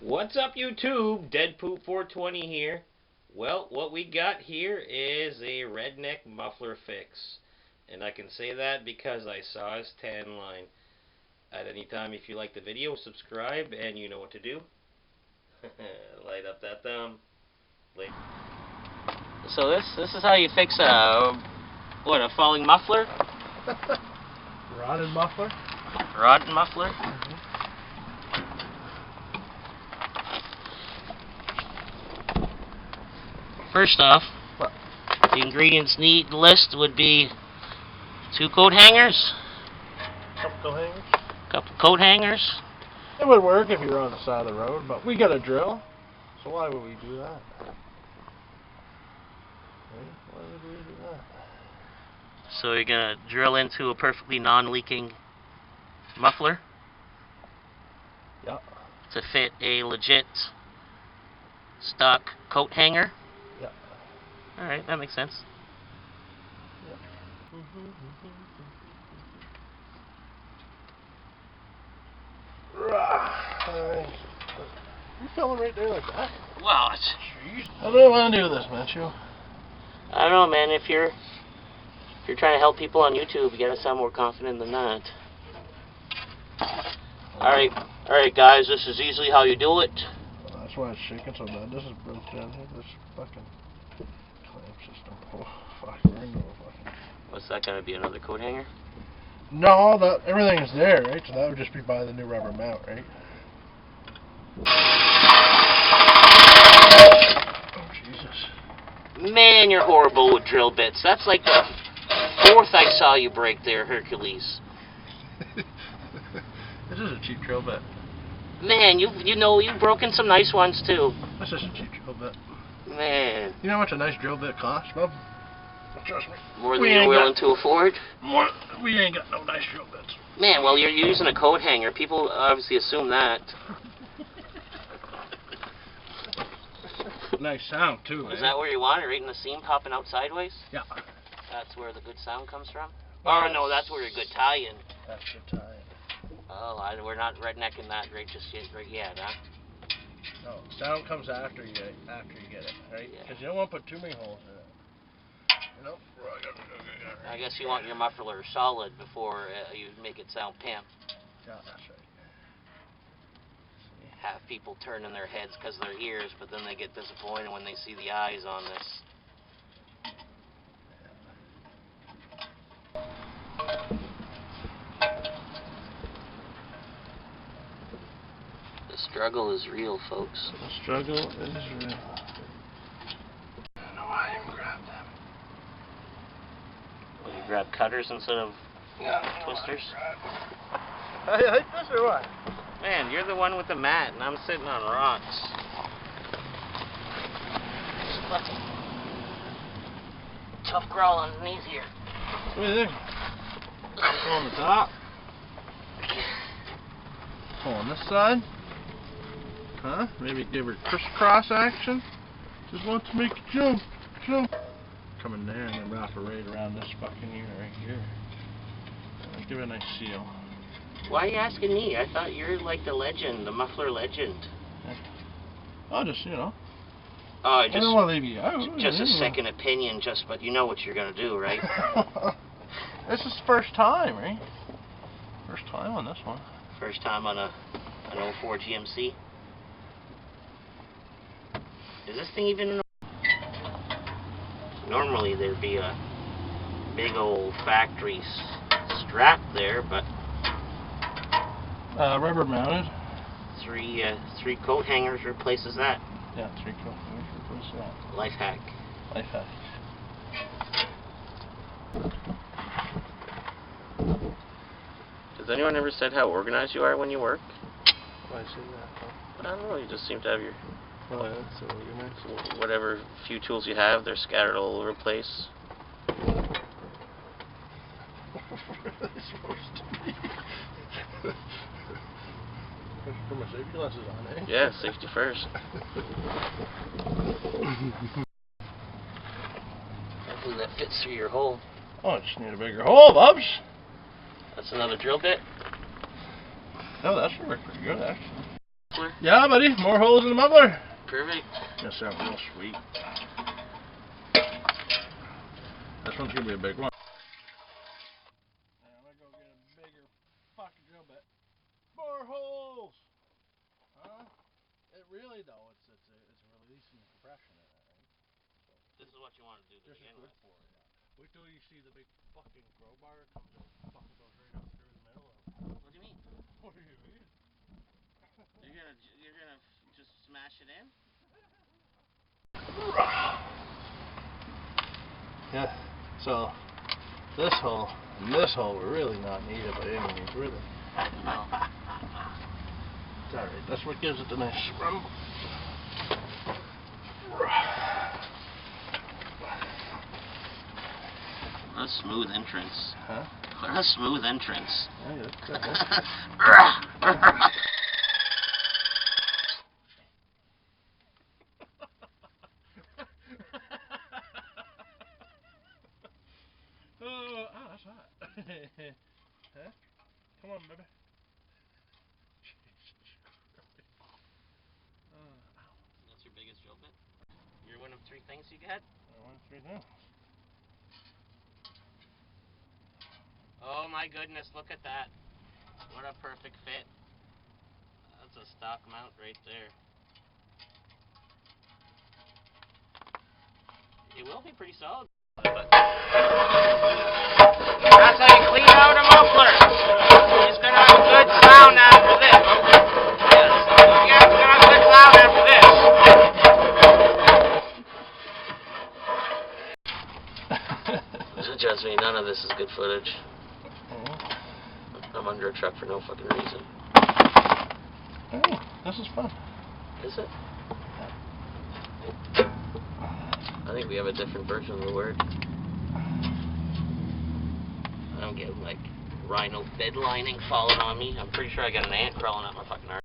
What's up, YouTube? Deadpoop420 here. Well, what we got here is a redneck muffler fix. And I can say that because I saw his tan line. At any time, if you like the video, subscribe, and you know what to do. Light up that thumb. So this is how you fix a falling muffler? Rotten muffler? Rotten muffler? First off, the ingredients list would be 2 coat hangers. Couple coat hangers. It would work if you were on the side of the road, but we got a drill, so why would we do that? Why would we do that? So you're going to drill into a perfectly non-leaking muffler? Yeah. To fit a legit stock coat hanger? Yeah. Alright, that makes sense. Yeah. You filming right there like that? Wow. Jeez. How do I want to do this, Matthew? I don't know, man. If you're trying to help people on YouTube, you gotta sound more confident than that. Alright, guys. This is easily how you do it. That's why it's shaking so bad. This is broke down here. This fucking clamp system. Oh, fuck. We're into a fucking... What's that gonna be? Another coat hanger? No, everything is there, right? So that would just be by the new rubber mount, right? Oh, Jesus. Man, you're horrible with drill bits. That's like the 4th I saw you break there, Hercules. This is a cheap drill bit. Man, you've broken some nice ones too. This is a cheap drill bit. Man. You know how much a nice drill bit costs, bub? Trust me. More than you're willing to afford? We ain't got no nice drill bits. Man, well, you're using a coat hanger. People obviously assume that. Nice sound, too, Is that where you want it? Right in the seam popping out sideways? Yeah. That's where the good sound comes from? Oh, no, that's where your good tie-in. That's your tie-in. Oh, we're not rednecking that right yet, huh? No, sound comes after you get it, right? Because you don't want to put too many holes in it. You know? I guess you want your muffler solid before you make it sound pimp. Yeah, that's right. Have people turning their heads because of their ears, but then they get disappointed when they see the eyes on this. The struggle is real, folks. The struggle is real. I don't know why I even grabbed them. Well, you grab cutters instead of twisters? I like this or what? Man, you're the one with the mat, and I'm sitting on rocks. Fucking tough crawl underneath here. What do you think? Go on the top. Pull on this side. Huh? Maybe give her crisscross action. Just want to make a jump. Come in there and then wrap her right around this fucking ear right here. Give it a nice seal. Why are you asking me? I thought you're like the legend, the muffler legend. Oh, just, you know. Oh, I don't want to leave you out. Just a second opinion, but you know what you're going to do, right? This is first time, right? First time on this one. First time on an 04 GMC. Is this thing even... Normally there'd be a big old factory strap there, but... Rubber mounted. Three coat hangers replaces that. Yeah, 3 coat hangers replaces that. Life hack. Life hack. Has anyone ever said how organized you are when you work? Why say that? I don't know, you just seem to have your... Oh, yeah, that's so organized. Whatever few tools you have, they're scattered all over the place. What are they supposed to be? Put my safety glasses on, eh? Yeah, safety first. Hopefully that fits through your hole. Oh, I just need a bigger hole, Bubs. That's another drill bit. No, that should work pretty good, actually. Yeah, buddy. More holes in the muffler. Perfect. Gonna sound real sweet. This one's gonna be a big one. I'm gonna go get a bigger fucking drill bit. More holes. Huh? It really though, it's releasing the compression in it, right? So This is what you want to do to begin with. For it, yeah. Wait till you see the big fucking crowbar comes out, fucking goes right up through the middle of it. What do you mean? What do you mean? You're gonna just smash it in? Yeah. So this hole and this hole were really not needed by any means, were they? No. It's alright. That's what gives it the nice rumble. What a smooth entrance. Huh? What a smooth entrance. Yeah, that's good. That's hot. Huh? Come on, baby. That's your biggest drill bit? You're one of 3 things you got? One, 3 things. Oh my goodness, look at that. What a perfect fit. That's a stock mount right there. It will be pretty solid. That's how you clean out a muffler. It's going to have a good sound after this. Yes, yeah, it's going to have a good sound after this. Trust me, none of this is good footage. I'm under a truck for no fucking reason. Oh, this is fun. Is it? I think we have a different version of the word. I don't get like rhino bed lining falling on me. I'm pretty sure I got an ant crawling up my fucking arm.